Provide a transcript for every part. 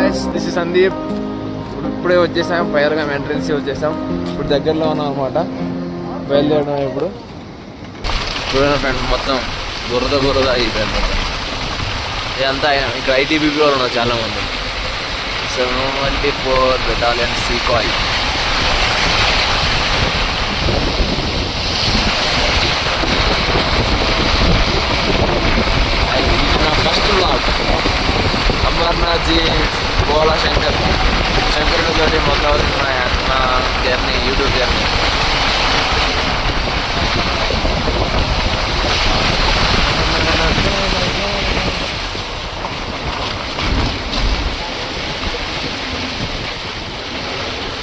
Guys, this is Sandeep. ఇప్పుడే వచ్చేసాం, పైర్గా entrance వచ్చేసాం. ఇప్పుడు దగ్గరలో ఉన్నాం అనమాట, బయలుదేరడం. ఇప్పుడు చూడండి ఫ్రెండ్, మొత్తం బురద అయిపోయింది మొత్తం. ఇదంతా ఇక్కడ ఐటీబీపీ వాళ్ళు ఉన్నారు చాలామంది. 74 బెటాలియన్ సీకాయ్. ఫస్ట్ బ్లాగ్ అమర్నాథ్జీ బోలా శంకరుడు తోటి మొదలవుతున్న నా జర్నీ, యూట్యూబ్ జర్నీ.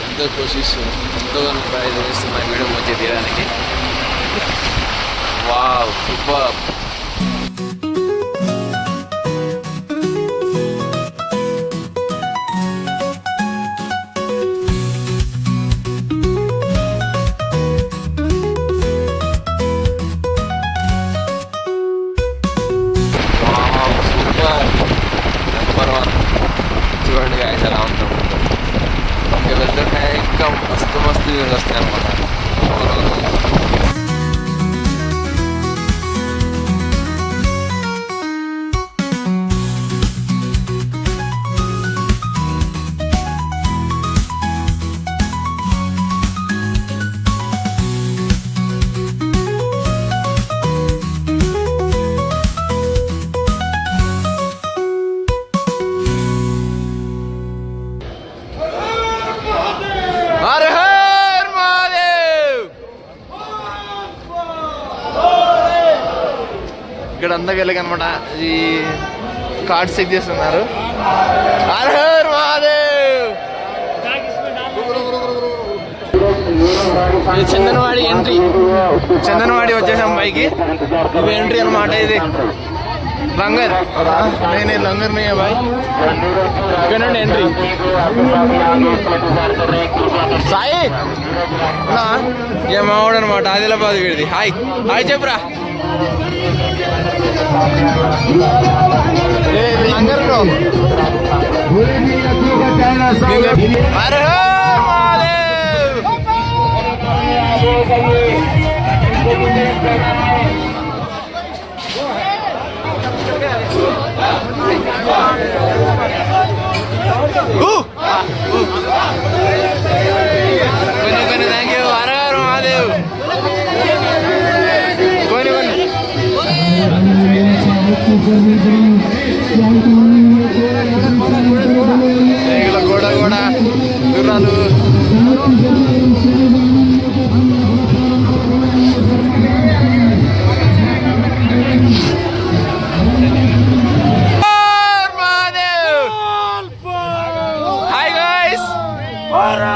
ఎంతో కోషిష్, ఎంతోగానో ప్రయత్నం చేస్తున్న వీడియో మంచిగా తీయడానికి. Wow, super. చూడండి గాయస్ ఎలా ఉంటాం. ఇంకా వెళ్తుంటే ఇంకా మస్తు వ్యూస్ వస్తాయి అన్నమాట. ఇక్కడ అంతా వెళ్ళకనమాట ఈ కార్డ్స్ చెక్ చేస్తున్నారు. హర్ హర్ మహాదేవ్. ఇది చందనవాడి వచ్చేసాం పైకి. ఇది ఎంట్రీ అనమాట. ఇది లంగర్, నేను లంగర్ నే బాయ్. ఇక్కడ నుండి ఎంట్రీ. సాయి ఏ మావాడు అనమాట, ఆదిలాబాద్ వీడిది. హాయ్ హాయ్ చెప్పురా. Langar bro. Har Har Mahadev. Thank you. Hara Hara Mahadev. గోడ గుర్రాలు.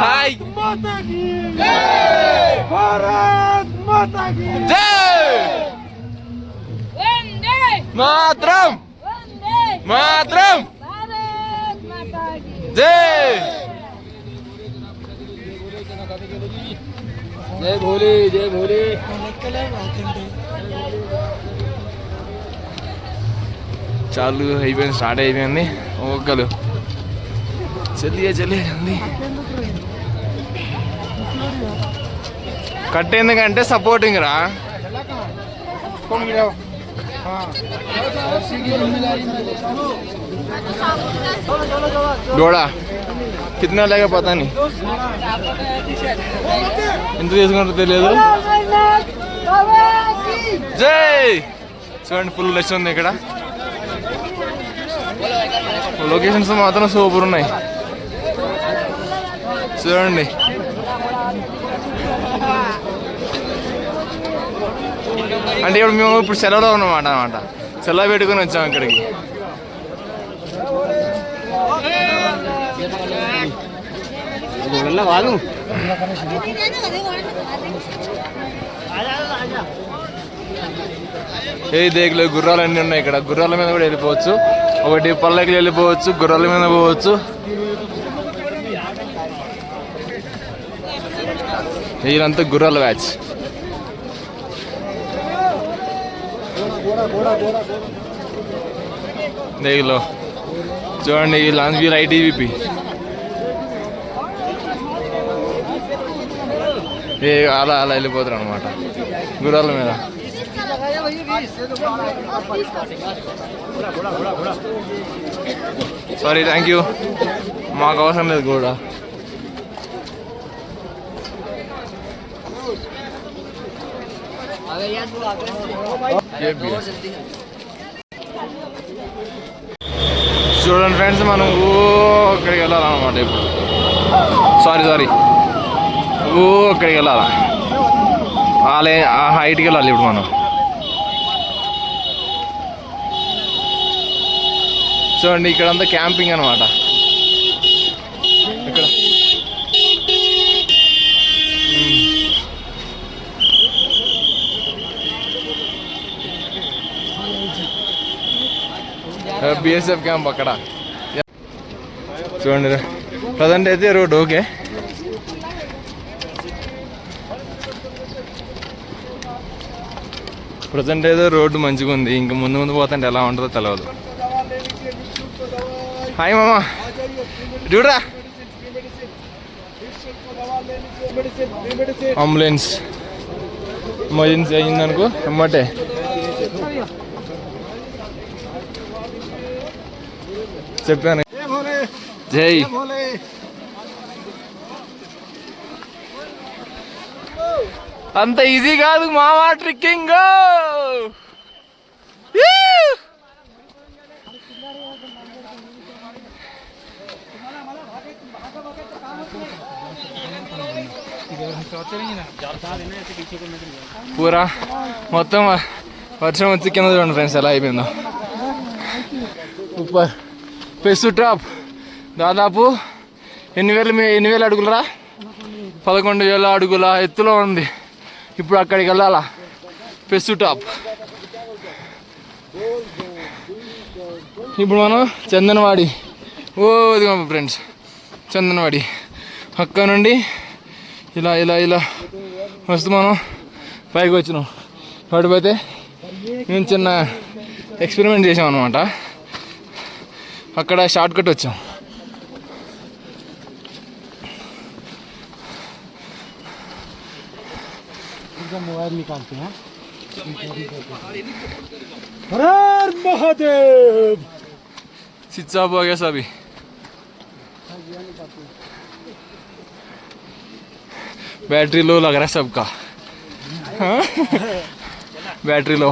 హాయ్ మాత్రం జై భోలే, జై భోలే. చాలు అయిపోయింది, స్టార్ట్ అయిపోయింది. ఒక్కలు చలి అంది. కట్టేందుకంటే సపోర్టింగ్ రా. డోడా కిतना లేక పతా నీ, ఎంత తీసుకుంటారో తెలియదు. జై. చూడండి ఫుల్ రష్ ఉంది ఇక్కడ. లొకేషన్స్ మాత్రం సూపర్ ఉన్నాయి చూడండి. అంటే ఇప్పుడు మేము ఇప్పుడు సెలవులో ఉన్నమాట, సెలవు పెట్టుకుని వచ్చాం ఇక్కడికి. ఏ దేగులు గుర్రాలు అన్నీ ఉన్నాయి ఇక్కడ. గుర్రాల మీద కూడా వెళ్ళిపోవచ్చు. ఒకటి పల్లకి వెళ్ళిపోవచ్చు, గుర్రాల మీద పోవచ్చు. వీళ్ళంతా గుర్రాల బ్యాచ్. దేగులో చూడండి లాంచ్ వీల్ ఐటీవీపీ అలా అలా వెళ్ళిపోతారు అనమాట గుర్రాల మీద. సారీ, థ్యాంక్ యూ, మాకు అవసరం లేదు కూడా. చూడండి ఫ్రెండ్స్, మనం అక్కడికి వెళ్ళాలన్నమాట ఇప్పుడు. సారీ అక్కడికి వెళ్ళాలా, ఆ హైట్కి వెళ్ళాలి ఇప్పుడు మనం. చూడండి ఇక్కడంతా క్యాంపింగ్ అనమాట. ఇక్కడ బిఎస్ఎఫ్ క్యాంప్ అక్కడ. చూడండి ప్రజెంట్ అయితే రోడ్ ఓకే. ప్రజెంట్ అయితే రోడ్డు మంచిగా ఉంది. ఇంకా ముందు పోతుంటే ఎలా ఉంటుందో తెలియదు. హాయ్ మామా, చూడరా అంబులెన్స్ ఎమర్జెన్సీ అయిందనుకో ఎమ్మటే. చెప్పాను జై. అంత ఈజీ కాదు మావా ట్రిక్కింగ్. పూరా మొత్తం వర్షం వచ్చి కింద చూడండి ఫ్రెండ్స్ ఎలా అయిపోయిందో. సూపర్. పెసు టాప్ దాదాపు ఎన్ని వేల అడుగులరా? 11,000 అడుగుల ఎత్తులో ఉంది. ఇప్పుడు అక్కడికి వెళ్ళాలా, పెసు టాప్. ఇప్పుడు మనం చందనవాడి ఇదిగో ఫ్రెండ్స్, చందనవాడి అక్కడ నుండి ఇలా ఇలా ఇలా వస్తూ మనం పైకి వచ్చినాం. పడిపోతే మేము చిన్న ఎక్స్పెరిమెంట్ చేసాం అనమాట. అక్కడ షార్ట్ కట్ వచ్చాం. मोबाइल निकालते हैं. हर हर महादेव. स्विच ऑफ हो गया सभी. बैटरी लो लग रहा है सबका. Battery low.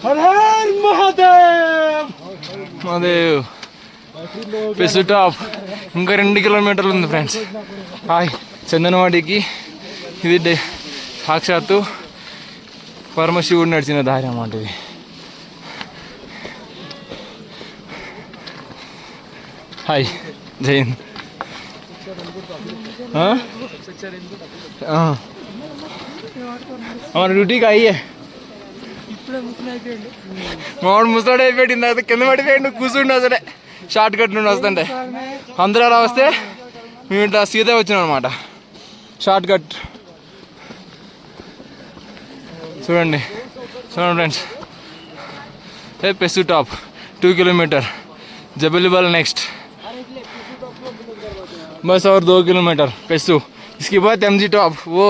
हर हर महादेव. महादेव పెసు టాప్. ఇంకా 2 కిలోమీటర్లు ఉంది ఫ్రెండ్స్. హాయ్, చందనవాడికి ఇది సాక్షాత్తు పరమశివుడు నడిచిన దారి అన్నమాట ఇది. హాయ్, జై హింద్. हमारा ड्यूटी का ही है. మామిడి ముసలాడు అయిపోయింది. అది కింద పడిపోయింది, కూర్చుండు అసలే షార్ట్ కట్ నుండి వస్తుంటే. అందరూ అలా వస్తే మేము ఇట్లా సీదా వచ్చినాం అనమాట, షార్ట్ కట్. చూడండి ఫ్రెండ్స్, పెసు టాప్ 2 किलोमीटर, जबलवाल नेक्स्ट, बस और 2 किलोमीटर पेसू. इसके बाद एमजी टॉप. वो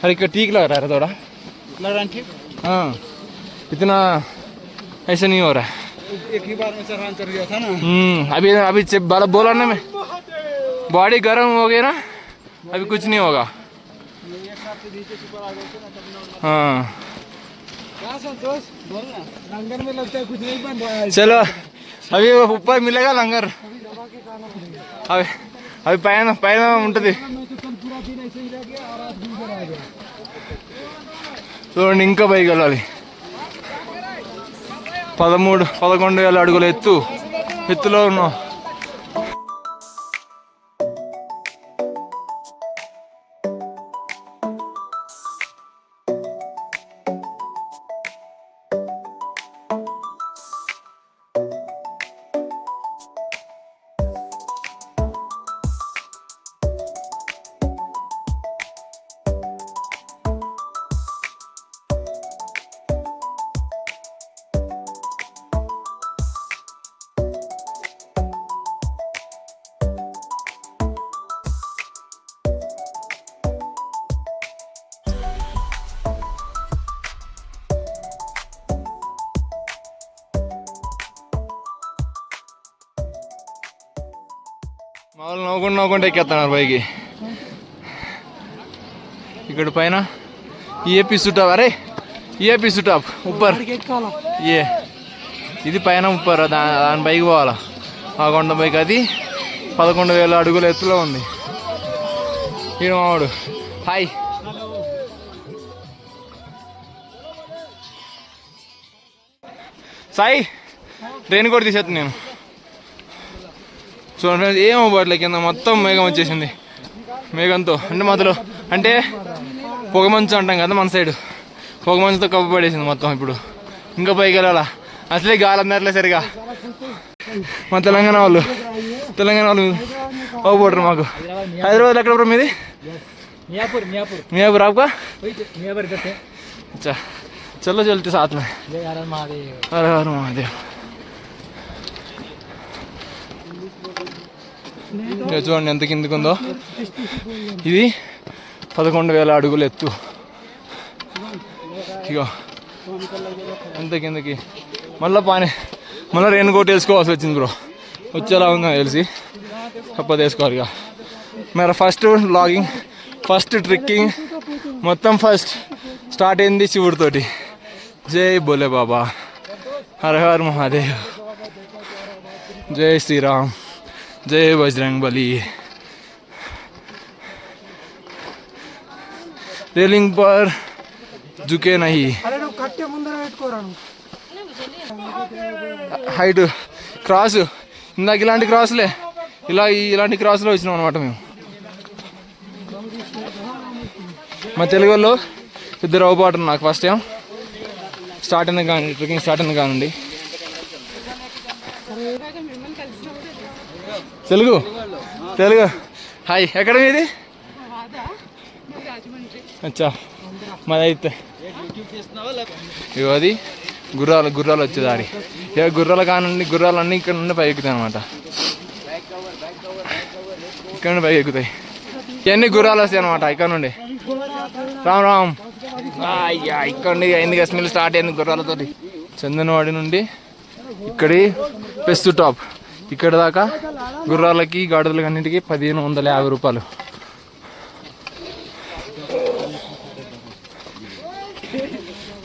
हर एक ठीक लग रहा है थोड़ा. लग रहा है ठीक. हाँ, इतना ऐसा नहीं हो रहा है. एक ही बार में चढ़ान चढ़ गया था ना. अभी बोला ना मैं, बॉडी गर्म हो गई ना, अभी कुछ नहीं होगा. हाँ लंगर में लगता है कुछ नहीं बन रहा है. चलो अभी ऊपर मिलेगा लंगर. अभी పైన ఉంటుంది. చూడండి ఇంకా పైకి వెళ్ళాలి. 11,000 అడుగుల ఎత్తులో ఉన్నాం. మామూలు నవ్వుకుంటూ ఎక్కేస్తున్నారు పైకి. ఇక్కడ పైన ये पिसू टॉप, अरे ये पिसू टॉप ऊपर ये ఇది పైన ఊపర్ దాని పైకి పోవాలా. ఆ కొండ పైకి అది 11,000 అడుగుల ఎత్తులో ఉంది. ఈయన మావాడు. హాయ్. సాయి ట్రైన్ కూడా తీసేస్తాను నేను. చూడండి ఏమో బాట్ల కింద మొత్తం మేఘం వచ్చేసింది. మేఘంతో అంటే మొదలు అంటే పొగమంచు అంటాం కదా మన సైడ్, పొగమంచుతో కప్పబడేసింది మొత్తం. ఇప్పుడు ఇంకా పైకి వెళ్ళాలా, అసలే గాలి అందట్లే సరిగా. మా తెలంగాణ వాళ్ళు పోతారు మాకు. హైదరాబాద్ ఎక్కడ బ్రో మీది? మియాపూర్ आपका? अच्छा चलो चलते साथ में. हर हर महादेव. చూడండి ఎంత కిందికి ఉందో. ఇది 11,000 అడుగులు ఎత్తు. ఇగో ఎంత కిందకి. మళ్ళీ రెయిన్ కోట్ వేసుకోవాల్సి వచ్చింది బ్రో. వచ్చేలా ఉందో తెలిసి తప్పదు వేసుకోవాలి. ఇక మరి ఫస్ట్ లాగింగ్, ఫస్ట్ ట్రెక్కింగ్ మొత్తం ఫస్ట్ స్టార్ట్ అయింది శివుడితోటి. జై బోలే బాబా, హర హర్ మహాదేవ్, జై శ్రీరామ్, జై బజరంగ్ బలి. रेलिंग पर झुके नहीं. హైట్ క్రాస్ ఇందాక ఇలాంటి క్రాసులే, ఇలాంటి క్రాసులో వచ్చినాం అనమాట మేము. మా తెలుగు వాళ్ళు ఇద్దరు అవపాటు నాకు ఫస్ట్ టైం స్టార్ట్ అయిన కానీ ట్రెక్కింగ్ స్టార్ట్ అయిన కానండి. తెలుగు హాయ్. ఎక్కడ మీది? అచ్చా మాది అయితే ఇగో అది గుర్రాలు వచ్చేదారి. ఇక గుర్రాలు కానండి, గుర్రాలన్నీ ఇక్కడ నుండి పైకి ఎక్కుతాయి అనమాట. ఇక్కడ నుండి పైకి ఎక్కుతాయి. ఇవన్నీ గుర్రాలు వస్తాయి అనమాట ఇక్కడ నుండి. రామ్ అయ్యా ఇక్కడ నుండి అయింది స్మెల్ స్టార్ట్ అయింది గుర్రాలతోటి. చందనవాడి నుండి ఇక్కడి పెస్తు టాప్ ఇక్కడ దాకా గుర్రాలకి గాడిదలకి అన్నింటికి 1,550 రూపాయలు.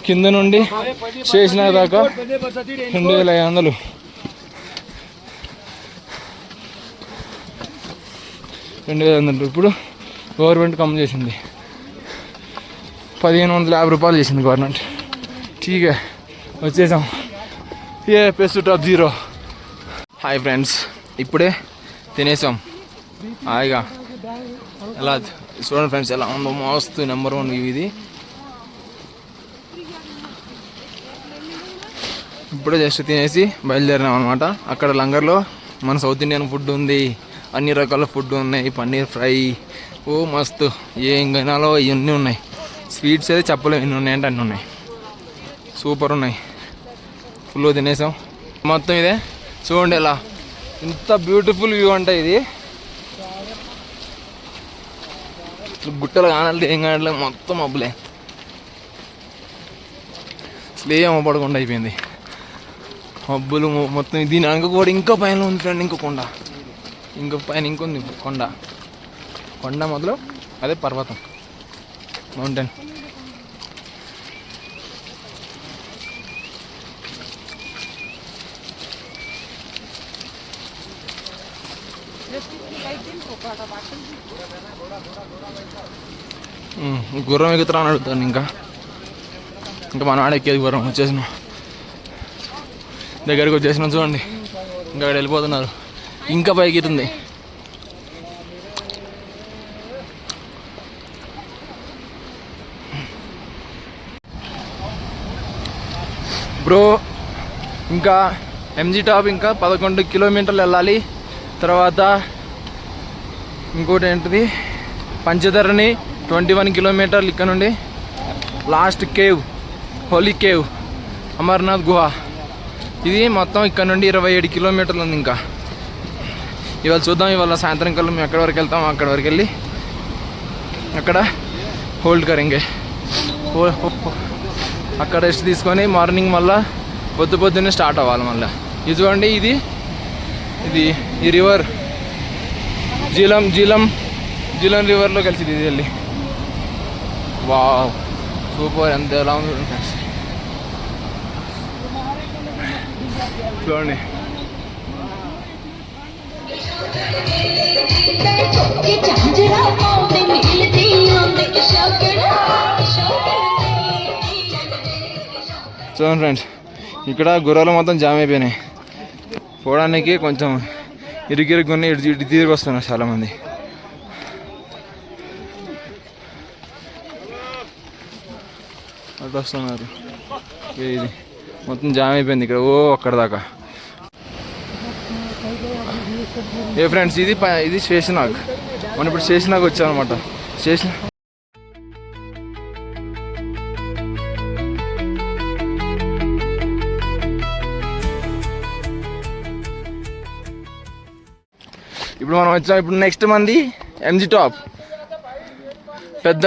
కింద నుండి చేసిన దాకా 2,500. ఇప్పుడు గవర్నమెంట్ కమ్ చేసింది, 1,550 రూపాయలు చేసింది గవర్నమెంట్. ఠీకే వచ్చేసాం. ఏ పెస్ట్ టాప్ 0. హాయ్ ఫ్రెండ్స్, ఇప్పుడే తినేసాం హాయిగా. ఎలా చూడండి ఫ్రెండ్స్ ఎలా ఉందో, మస్తు నెంబర్ 1 వ్యూ ఇది. ఇప్పుడే జస్ట్ తినేసి బయలుదేరినాం అనమాట. అక్కడ లంగర్లో మన సౌత్ ఇండియన్ ఫుడ్ ఉంది, అన్ని రకాల ఫుడ్ ఉన్నాయి. పన్నీర్ ఫ్రై ఓ మస్తు, ఏం గనాలో ఇవన్నీ ఉన్నాయి. స్వీట్స్ అయితే చెప్పలేము ఎన్ని ఉన్నాయంటే అన్నీ ఉన్నాయి, సూపర్ ఉన్నాయి. ఫుల్ తినేసాం మొత్తం. ఇదే చూడండి ఎలా ఇంత బ్యూటిఫుల్ వ్యూ అంటే ఇది. గుట్టలు కానాలి ఏం కానాలి మొత్తం అబ్బులే, అసలు ఏం అవ్వబడకుండా అయిపోయింది మబ్బులు మొత్తం. దీని వెనక కూడా ఇంకా పైన ఉంది ఫ్రెండ్, ఇంకో కొండ, ఇంకో పైన ఇంకొంది కొండ మొదలు అదే పర్వతం, మౌంటైన్. గుర్రం ఎక్కుతురా అని అడుగుతాను. ఇంకా మన ఆడ ఎక్కేది గుర్రం. వచ్చేసినాం, దగ్గరికి వచ్చేసినాం. చూడండి ఇంకా అక్కడ వెళ్ళిపోతున్నారు, ఇంకా పైకి ఎత్తుంది. బ్రో ఇంకా ఎంజీ టాప్ ఇంకా 11 కిలోమీటర్లు వెళ్ళాలి. తర్వాత ఇంకోటి ఏంటిది పంచధరణి 21 కిలోమీటర్లు ఇక్కడ నుండి. Last cave holy cave Amarnath గుహ, ఇది మొత్తం ఇక్కడ నుండి 27 కిలోమీటర్లు ఉంది. ఇంకా ఇవాళ చూద్దాం, ఇవాళ సాయంత్రం కల్లా మేము ఎక్కడి వరకు వెళ్తాం అక్కడి వరకు వెళ్ళి అక్కడ హోల్డ్ కరింగే అక్కడ రెస్ట్ తీసుకొని మార్నింగ్ మళ్ళీ పొద్దున్నే స్టార్ట్ అవ్వాలి మళ్ళీ. ఇది చూడండి, ఇది ఈ రివర్ జీలం రివర్లో కలిసి ఇది వెళ్ళి వావ్ సూపర్ ఎంత ఎలా ఉంది ఫ్రెండ్స్ చూడండి చూడండి ఫ్రెండ్స్ ఇక్కడ గుర్రాలు మొత్తం జామ్ అయిపోయినాయి పోవడానికి కొంచెం ఇరుగిరుగుని ఇటు తిరిగి వస్తున్నారు చాలామంది అటు వస్తున్నారు ఇది మొత్తం జామ్ అయిపోయింది ఇక్కడ అక్కడ దాకా ఏ ఫ్రెండ్స్ ఇది శేషనాగ్ మనం ఇప్పుడు శేషనాగ్ వచ్చాం అనమాట ఇప్పుడు మనం వచ్చాం ఇప్పుడు నెక్స్ట్ మంది ఎంజీ టాప్ పెద్ద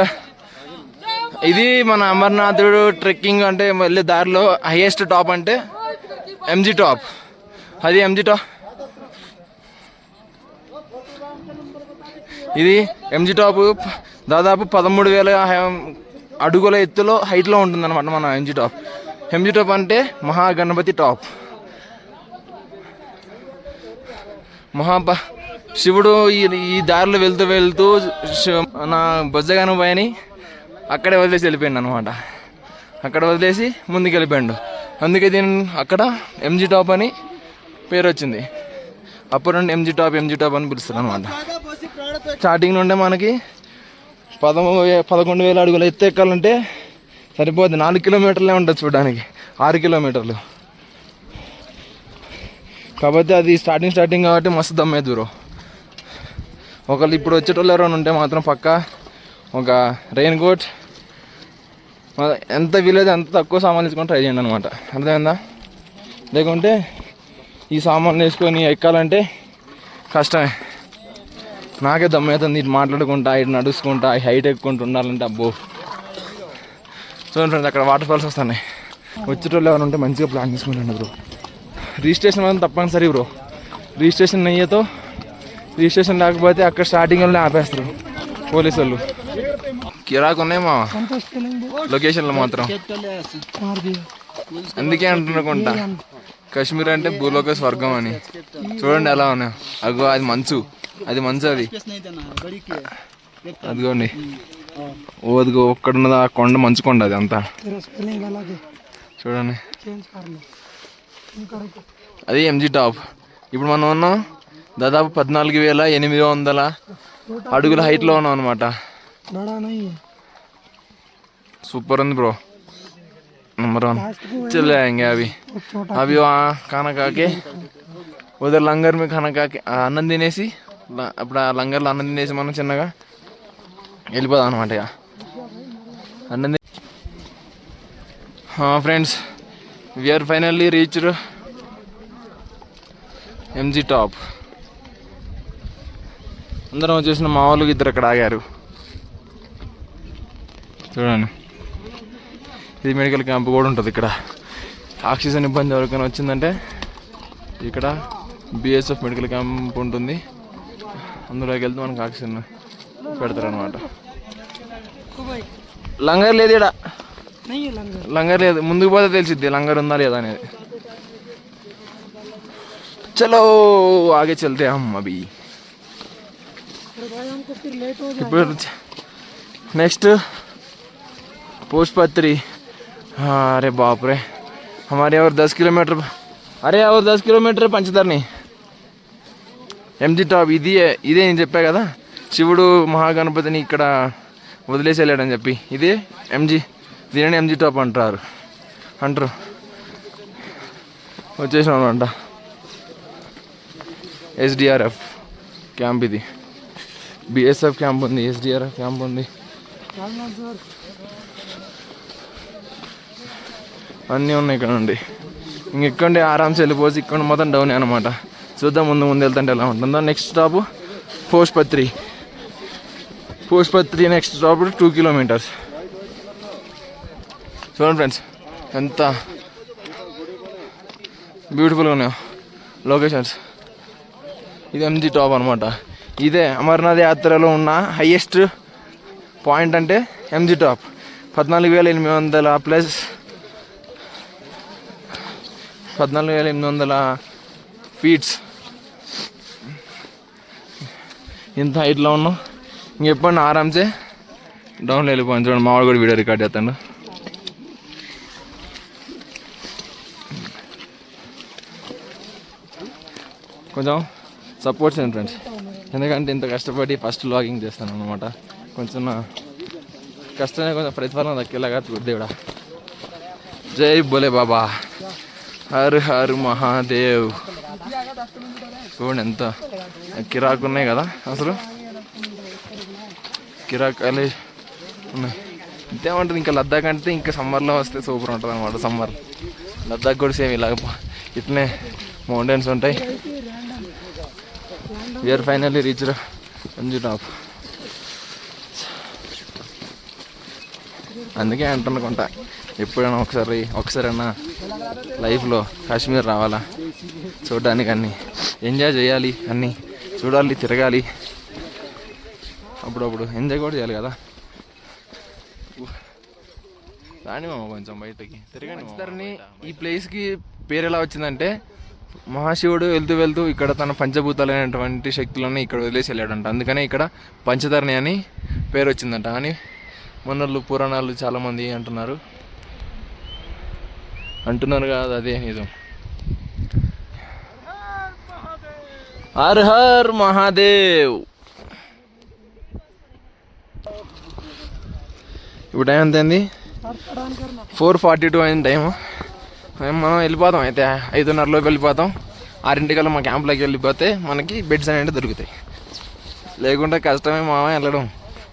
ఇది మన అమర్నాథుడు ట్రెక్కింగ్ అంటే వెళ్ళే దారిలో హైయెస్ట్ టాప్ అంటే ఎంజీ టాప్ అది ఎంజీ టాప్ ఇది ఎంజీ టాప్ దాదాపు 13,000 అడుగుల ఎత్తులో హైట్లో ఉంటుందన్నమాట మన ఎంజీ టాప్ అంటే మహాగణపతి టాప్ శివుడు ఈ దారిలో వెళ్తూ నా బొజ్జగాను పోయని అక్కడే వదిలేసి వెళ్ళిపోయాడు అనమాట అక్కడ వదిలేసి ముందుకు వెళ్ళిపోయాడు అందుకే దీని అక్కడ ఎంజీ టాప్ అని పేరు వచ్చింది అప్పుడు నుండి ఎంజీ టాప్ అని పిలుస్తారు అనమాట స్టార్టింగ్ నుండే మనకి 11,000 అడుగుల ఎత్తు ఎక్కాలంటే సరిపోద్ది 4 కిలోమీటర్లే ఉంటుంది చూడడానికి 6 కిలోమీటర్లు కాకపోతే అది స్టార్టింగ్ కాబట్టి మస్తు దమ్మే దూరం ఒకళ్ళు ఇప్పుడు వచ్చేటోళ్ళు ఎవరైనా ఉంటే మాత్రం పక్కా ఒక రెయిన్ కోట్ ఎంత వీలైతే అంత తక్కువ సామాన్లు తీసుకొని ట్రై చేయండి అనమాట అర్థమైందా లేకుంటే ఈ సామాన్లు వేసుకొని ఎక్కాలంటే కష్టమే నాకే దమ్మవుతుంది ఇటు మాట్లాడుకుంటా ఇటు నడుచుకుంటా హైట్ ఎక్కుంటూ ఉండాలంటే అబ్బో చూడండి ఫ్రెండ్స్ అక్కడ వాటర్ ఫాల్స్ వస్తున్నాయి వచ్చేటోళ్ళు ఎవరైనా ఉంటే మంచిగా ప్లాన్ చేసుకుంటాను బ్రో రిజిస్ట్రేషన్ అనేది తప్పనిసరి బ్రో రిజిస్ట్రేషన్ అయ్యేతో రిజిస్ట్రేషన్ లేకపోతే అక్కడ స్టార్టింగ్లోనే ఆపేస్తారు పోలీసు వాళ్ళు కిరాకు ఉన్నాయి మా లొకేషన్లో మాత్రం అందుకే అంటున్నాకుంటా కాశ్మీర్ అంటే భూలోక స్వర్గం అని చూడండి ఎలా ఉన్నా అగో అది మంచు అది అదిగోండి అదిగో ఒక్కడున్నది ఆ కొండ మంచు కొండ అది అంతా చూడండి అది ఎంజీ టాప్ ఇప్పుడు మనం ఉన్నాం దాదాపు 14,800 అడుగుల హైట్లో ఉన్నాం అనమాట సూపర్ ఉంది బ్రో नंबर 1 चले आएंगे अभी वहाँ खाना खा के उधर लंगर में खाना खा के అన్నం తినేసి అప్పుడు ఆ లంగర్లో అన్నం తినేసి మనం చిన్నగా వెళ్ళిపోదాం అనమాట ఇక అన్నం friends we are finally reached MG top అందరం వచ్చేసిన మా వాళ్ళకి ఇద్దరు అక్కడ ఆగారు చూడండి ఇది మెడికల్ క్యాంప్ కూడా ఉంటుంది ఇక్కడ ఆక్సిజన్ ఇబ్బంది ఎవరికైనా వచ్చిందంటే ఇక్కడ బిఎస్ఎఫ్ మెడికల్ క్యాంప్ ఉంటుంది అందులోకి వెళ్తే మనకు ఆక్సిజన్ పెడతారు అనమాట లంగర్ లేదు ఇక్కడ లంగర్ లేదు ముందుకు పోతే తెలిసిద్ది లంగర్ ఉందా లేదా అనేది చలో ఆగే చల్తే హమ్ అభి ఇప్పుడు नेक्स्ट पुष्पत्री अरे बाप रे हमारे और 10 किलोमीटर अरे और 10 किलोमीटर पंचतरनी ఎంజీ టాప్ ఇదే నేను చెప్పా కదా శివుడు మహాగణపతిని ఇక్కడ వదిలేసి వెళ్ళాడని చెప్పి ఇదే దీనిని ఎంజీ టాప్ అంటారు వచ్చేసాం అనమాట ఎస్డిఆర్ఎఫ్ క్యాంప్ ఇది బిఎస్ఎఫ్ క్యాంప్ ఉంది ఎస్డిఆర్ఎఫ్ క్యాంప్ ఉంది అన్నీ ఉన్నాయి ఇక్కడ నుండి ఇంకెక్కండి ఆరామ్స్ వెళ్ళిపోసి ఇక్కడ మొత్తం డౌన్ అనమాట చూద్దాం ముందు వెళ్తుంటే ఎలా ఉంటుందో నెక్స్ట్ స్టాప్ పోష్పత్రి నెక్స్ట్ స్టాప్ 2 కిలోమీటర్స్ చూడండి ఫ్రెండ్స్ ఎంత బ్యూటిఫుల్గా ఉన్నాయో లొకేషన్స్ ఇది ఎంజీ టాప్ అనమాట ఇదే అమర్నాథ్ యాత్రలో ఉన్న హైయెస్ట్ పాయింట్ అంటే ఎంజీ టాప్ 14,800 ప్లస్ 14,800 ఫీట్స్. ఇంత హైట్లో ఉన్నాం. ఇంకెప్పుడు ఆరామ్సే డౌన్లో వెళ్ళిపోయాను. చూడండి మావాడు కూడా వీడియో రికార్డ్ చేస్తాను. కొంచెం సపోర్ట్ చేయండి ఫ్రెండ్స్, ఎందుకంటే ఇంత కష్టపడి ఫస్ట్ వ్లాగింగ్ చేస్తాను అనమాట. కొంచెం నా కష్టమే కొంచెం ప్రతిఫలం దక్కేలాగా దేవుడా. జై బోలే బాబా, హర్ హర్ మహాదేవ్. చూడండి ఎంత కిరాకు ఉన్నాయి కదా, అసలు కిరాకాలు ఉన్నాయి. ఇంతేమంటుంది, ఇంకా లద్దాఖ్ అంటే ఇంకా సమ్మర్లో వస్తే సూపర్ ఉంటుంది అనమాట. సమ్మర్ లద్దాఖ్ కూడా సేమ్ ఇలాగ ఇట్లనే మౌంటైన్స్ ఉంటాయి. We are finally reached MG top. అందుకే అంటున్నాకుంటా ఎప్పుడైనా ఒకసారైనా లైఫ్లో కాశ్మీర్ రావాలా, చూడడానికి అన్నీ ఎంజాయ్ చేయాలి, అన్నీ చూడాలి, తిరగాలి. అప్పుడప్పుడు ఎంజాయ్ కూడా చేయాలి కదా. రాని మామ కొంచెం బయటకి తిరగని. ఈ ప్లేస్కి పేరు ఎలా వచ్చిందంటే, మహాశివుడు వెళ్తూ వెళ్తూ ఇక్కడ తన పంచభూతాలైనటువంటి శక్తులన్నీ ఇక్కడ వదిలేసి వెళ్ళాడంట. అందుకనే ఇక్కడ పంచధరణి అని పేరు వచ్చిందంట అని మొన్నళ్ళు పురాణాలు చాలామంది అంటున్నారు కాదు, అదే నిజం. హర్ హర్ మహాదేవ్. ఇప్పుడు టైం ఎంత అయింది? 4:42 అయింది టైము. మనం వెళ్ళిపోతాం అయితే 5:30 వెళ్ళిపోతాం. 6 మా క్యాంప్లోకి వెళ్ళిపోతే మనకి బెడ్స్ అనేవి దొరుకుతాయి. లేకుంటే కష్టమే మామ వెళ్ళడం,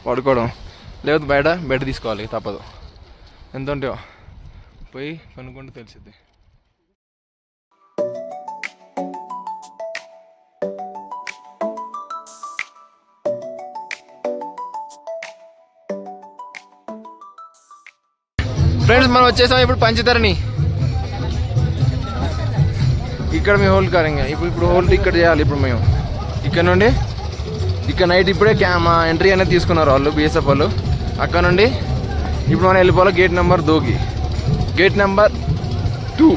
పడుకోవడం, లేకపోతే బయట బెడ్ తీసుకోవాలి, తప్పదు. ఎంత ఉంటాయో పోయి కొనుక్కుంటే తెలిసిద్ది. ఫ్రెండ్స్ మనం వచ్చేసాం ఇప్పుడు పంచధరణి. ఇక్కడ మేము హోల్డ్ కార్ ఇంకా ఇప్పుడు హోల్డ్ ఇక్కడ చేయాలి. ఇప్పుడు మేము ఇక్కడ నైట్ ఇప్పుడే మా ఎంట్రీ అనేది తీసుకున్నారు వాళ్ళు, బీఎస్ఎఫ్ వాళ్ళు. అక్కడ నుండి ఇప్పుడు మనం వెళ్ళిపోవాలి గేట్ నెంబర్ 2కి. గేట్ నెంబర్ 2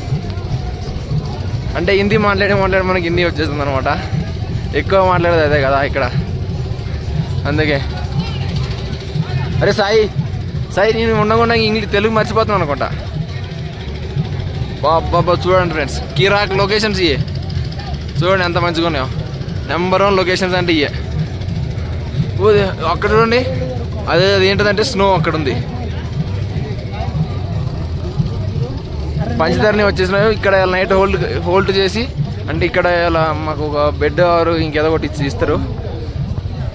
అంటే హిందీ మాట్లాడి మనకి హిందీ వచ్చేస్తుంది అనమాట. ఎక్కువ మాట్లాడేది అదే కదా ఇక్కడ, అందుకే. అరే సాయి నేను ఉండకుండా ఇంగ్లీష్ తెలుగు మర్చిపోతున్నాను అనుకుంటా. బాబా చూడండి ఫ్రెండ్స్, కిరాక్ లొకేషన్స్ ఇవే. చూడండి ఎంత మంచిగా ఉన్నాయో. నెంబర్ 1 లొకేషన్స్ అంటే ఇవే. అక్కడ చూడండి, అది ఏంటంటే స్నో అక్కడ ఉంది. పంచధరణి వచ్చేసినాయి. ఇక్కడ నైట్ హోల్డ్ చేసి, అంటే ఇక్కడ ఇలా మాకు ఒక బెడ్ ఆరు ఇంకేదో ఒకటి ఇస్తారు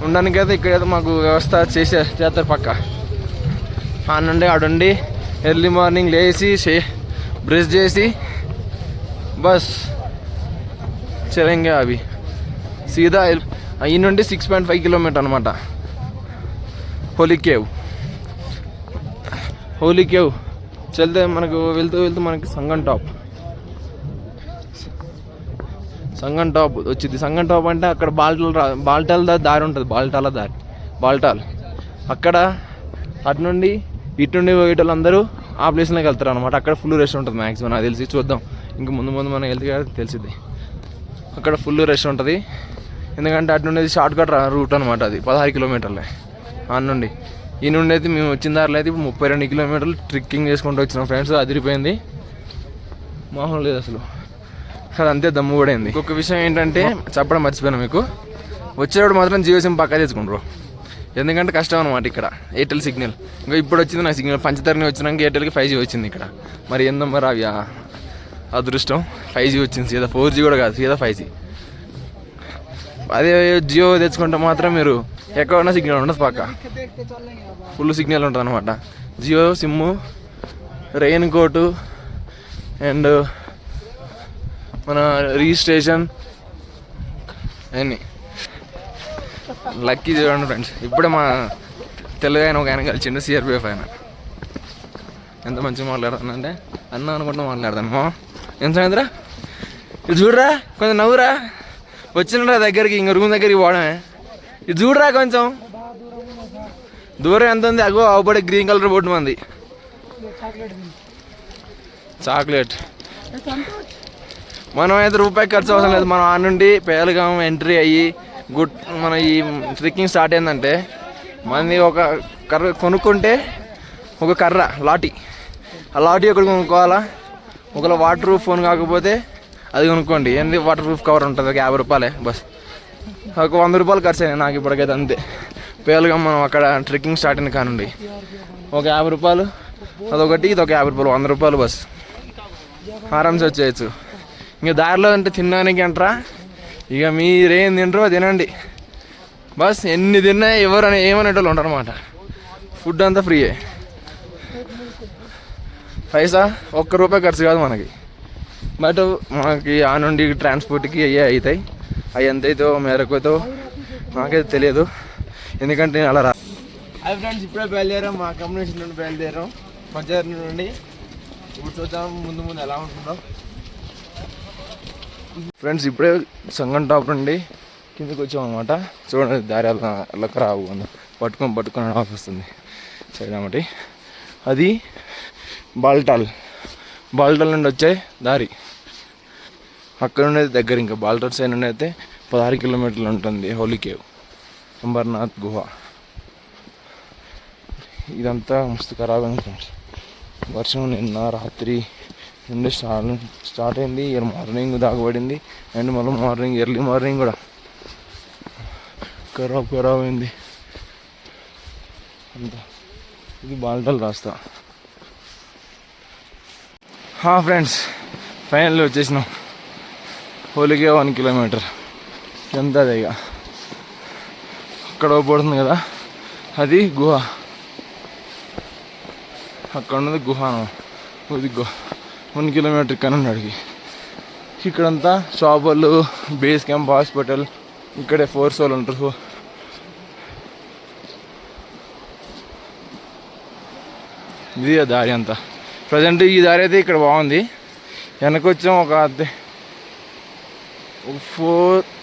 ఉండడానికి. అయితే ఇక్కడ ఏదో మాకు వ్యవస్థ చేస్తారు పక్క. నుండి ఆడుండి ఎర్లీ మార్నింగ్ లేచి బ్రష్ చేసి బస్ చలంగా అవి సీదా ఈ నుండి 6.5 కిలోమీటర్ అనమాట హోలీ కేవ్ చల్తే మనకు వెళ్తూ మనకి సంగం టాప్ వచ్చింది. సంగం టాప్ అంటే అక్కడ బాల్టాల్ దారి ఉంటుంది, బాల్టాల్ అక్కడ అటు నుండి ఇటు నుండి పోయేటోళ్ళు అందరూ ఆ ప్లేస్లోకి వెళ్తారు అనమాట. అక్కడ ఫుల్ రష్ ఉంటుంది మ్యాక్సిమం, నాకు తెలిసి. చూద్దాం ఇంకా ముందు మనం వెళ్తే తెలిసింది. అక్కడ ఫుల్ రష్ ఉంటుంది, ఎందుకంటే అటు నుండి షార్ట్ కట్ రూట్ అనమాట. అది 16 కిలోమీటర్లే నుండి. ఈ నుండి అయితే మేము వచ్చిన దారిలో అయితే ఇప్పుడు 32 కిలోమీటర్లు ట్రెక్కింగ్ చేసుకుంటూ వచ్చినాం ఫ్రెండ్స్. అదిరిపోయింది, మామూలు లేదు అసలు. అంతే దమ్ము కూడా అయింది. ఇంకొక విషయం ఏంటంటే చెప్పడం మర్చిపోయినా మీకు, వచ్చేటప్పుడు మాత్రం జియో సిమ్ పక్కా తెచ్చుకుంటారు, ఎందుకంటే కష్టం అనమాట ఇక్కడ ఎయిర్టెల్ సిగ్నల్. ఇంకా ఇప్పుడు వచ్చింది నా సిగ్నల్. పంచధరణి వచ్చినాక ఎయిర్టెల్కి 5G వచ్చింది ఇక్కడ. మరి ఏందో మరి అవి అదృష్టం 5G వచ్చింది, సీదా 4G కూడా కాదు, సీదా 5G. అదే జియో తెచ్చుకుంటే మాత్రం మీరు ఎక్కడన్నా సిగ్నల్ ఉండదు, పక్క ఫుల్ సిగ్నల్ ఉంటుంది అనమాట. Jio sim, rain coat and మన రిజిస్ట్రేషన్ అన్నీ లక్కీ. చూడండి ఫ్రెండ్స్, ఇప్పుడే మా తెలుగు ఆయన ఒక ఆయన కలిసిండు, CRPF ఆయన. ఎంత మంచిగా మాట్లాడుతానంటే అన్న అనుకుంటూ మాట్లాడతాను. ఎంత సాయంత్రం ఇది చూడరా, కొంచెం నవ్వురా. వచ్చినరా దగ్గరికి, ఇంక రూమ్ దగ్గరికి పోవడమే. ఇది చూడరా కొంచెం దూరం ఎంత ఉంది? అగో అవపడే గ్రీన్ కలర్ బోర్డు మంది చాక్లెట్. మనం అయితే రూపాయి ఖర్చు అవసరం లేదు. మనం ఆ నుండి పేలగాం ఎంట్రీ అయ్యి మన ఈ ట్రెక్కింగ్ స్టార్ట్ అయిందంటే మనది ఒక కర్ర కొనుక్కుంటే ఒక కర్ర లాఠీ, ఆ లాఠీ ఒకటి కొనుక్కోవాలా. ఒకవేళ వాటర్ ప్రూఫ్ ఫోన్ కాకపోతే అది కొనుక్కోండి. ఏంది వాటర్ ప్రూఫ్ కవర్ ఉంటుంది, ఒక 50 రూపాయలే బస్. ఒక 100 రూపాయలు ఖర్చు అయ్యాయి నాకు ఇప్పటికైతే అంతే. పేలగా మనం అక్కడ ట్రెక్కింగ్ స్టార్ట్ అయిన కానుండి ఒక 50 రూపాయలు అదొకటి, ఇది ఒక 50 రూపాయలు, 100 రూపాయలు బస్. ఆరామ్స్ వచ్చేయచ్చు. ఇంకా దారిలో అంటే తినడానికి అంటారా, ఇక మీరేం తింటారో తినండి బస్. ఎన్ని తిన్నా ఎవరని ఏమనేటోళ్ళు ఉంటారు అన్నమాట. ఫుడ్ అంతా ఫ్రీయే, పైసా ₹1 ఖర్చు కాదు మనకి. బట్ మనకి ఆ నుండి ట్రాన్స్పోర్ట్కి అయ్యే అవుతాయి. అవి ఎంత అవుతాయో మేరకు అవుతాయో నాకైతే తెలియదు, ఎందుకంటే నేను అలా రా. అది ఫ్రెండ్స్ ఇప్పుడే బయలుదేరాం, మా కమ్యూనిటీ నుండి బయలుదేరాం మధ్యాహ్నం నుండి. ఇప్పుడు చూద్దాం ముందు ముందు ఎలా ఉంటుందో. ఫ్రెండ్స్ ఇప్పుడే సంగం టాప్ నుండి కిందకి వచ్చాం అనమాట. చూడండి దారి అలా రావు పట్టుకొని ఆఫ్ వస్తుంది సైడ్ అన్నమాట. అది బాల్టాల్ నుండి వచ్చే దారి. అక్కడ నుండి దగ్గర, ఇంకా బాల్టాల్ సైడ్ నుండి అయితే 16 కిలోమీటర్లు ఉంటుంది హోలీ కేవ్, అంబర్నాథ్ గుహ. ఇదంతా మస్తు ఖరాబ్ అయింది ఫ్రెండ్స్. వర్షం నిన్న రాత్రి నుండి స్టార్ట్ అయింది. మార్నింగ్ దాగబడింది అండ్ మళ్ళీ ఎర్లీ మార్నింగ్ కూడా ఖరాబ్ అయింది అంతా. ఇది బాల్టాల్ రాస్తా. ఫ్రెండ్స్ ఫైనల్లీ వచ్చేసినాం. హోలీకే 1 కిలోమీటర్ ఎంత అదే. ఇక అక్కడ పడుతుంది కదా అది గుహ, అక్కడ ఉన్నది గుహ. ఇది 1 కిలోమీటర్ కన్నా అడిగి ఇక్కడంతా షాపులు, బేస్ క్యాంప్, హాస్పిటల్, ఇక్కడే ఫోర్స్ వాళ్ళు ఉంటారు. ఇది దారి అంతా. ప్రజెంట్ ఈ దారి అయితే ఇక్కడ బాగుంది. వెనక వచ్చాం ఒక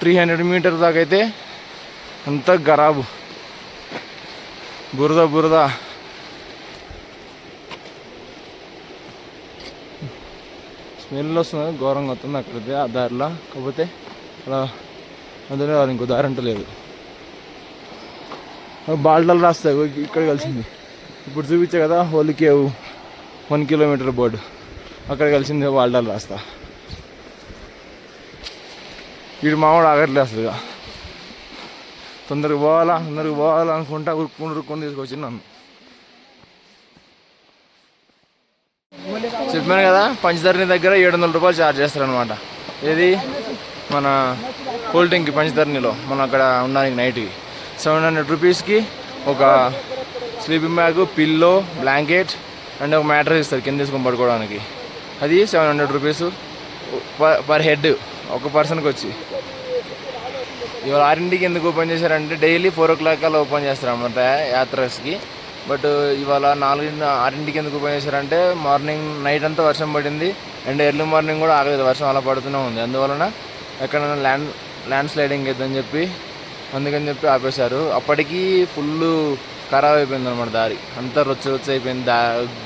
300 మీటర్ దాకా అయితే అంతా ఖరాబు, బురద స్మెల్ వస్తుంది, ఘోరంగా వస్తుంది అక్కడైతే ఆ దారిలో. కాకపోతే అలా అందులో ఇంకో దారి అంటే లేదు. బాల్టాల్ రాస్తాయి ఇక్కడ కలిసింది. ఇప్పుడు చూపించే కదా హోలీ కేవ్ 1 కిలోమీటర్ బోర్డు, అక్కడ కలిసింది బాల్టాల్ రాస్తా. వీడు మామూలు ఆగట్లేదు అసలు. ఇక తొందరగా పోవాలా అనుకుంటా ఉరుక్కొని తీసుకొచ్చి నన్ను. చెప్పాను కదా పంచదారిని దగ్గర 700 రూపాయలు ఛార్జ్ చేస్తారనమాట. ఏది మన కోల్డ్రింక్కి పంచదారినిలో మనం అక్కడ ఉండడానికి నైట్కి 700 రూపీస్కి ఒక sleeping bag, pillow, blanket and ఒక మ్యాట్రెస్ ఇస్తారు కింద తీసుకొని పడుకోవడానికి. అది 700 రూపీస్ పర్ హెడ్ ఒక పర్సన్కి వచ్చి. ఇవాళ 6ంటికి ఎందుకు ఓపెన్ చేశారంటే డైలీ 4 o'clock కల్లా ఓపెన్ చేస్తారు అన్నమాట యాత్రస్కి. బట్ ఇవాళ 6ంటికి ఎందుకు ఓపెన్ చేశారంటే మార్నింగ్ నైట్ అంతా వర్షం పడింది అండ్ ఎర్లీ మార్నింగ్ కూడా ఆగలేదు, వర్షం అలా పడుతూనే ఉంది. అందువలన ఎక్కడైనా ల్యాండ్ స్లైడింగ్ అవుతుందని చెప్పి అందుకని చెప్పి ఆపేశారు. అప్పటికి ఫుల్ ఖరాబ్ అయిపోయింది అనమాట దారి అంతా, రొచ్చి అయిపోయింది.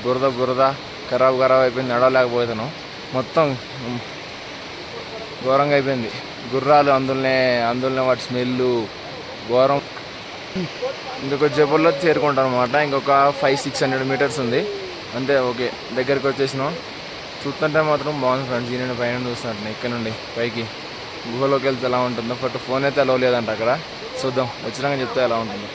బురద ఖరాబ్ అయిపోయింది. నడవలేకపోతాను, మొత్తం ఘోరంగా అయిపోయింది. గుర్రాలు అందులోనే వాటి స్మెల్ ఘోరం. ఇంకొద్దిసేపట్లో చేరుకుంటాం అనమాట. ఇంకొక 500-600 మీటర్స్ ఉంది అంతే. ఓకే దగ్గరికి వచ్చేసినాం. చూస్తుంటే మాత్రం బాగుంది ఫ్రెండ్స్. ఈ నుండి పైన చూస్తున్నట్టు ఇక్కడ నుండి పైకి గుహలోకి వెళ్తే ఎలా ఉంటుందో. బట్ ఫోన్ అయితే అలవ్ లేదంట అక్కడ. చూద్దాం వచ్చినాక చెప్తే ఎలా ఉంటుందో.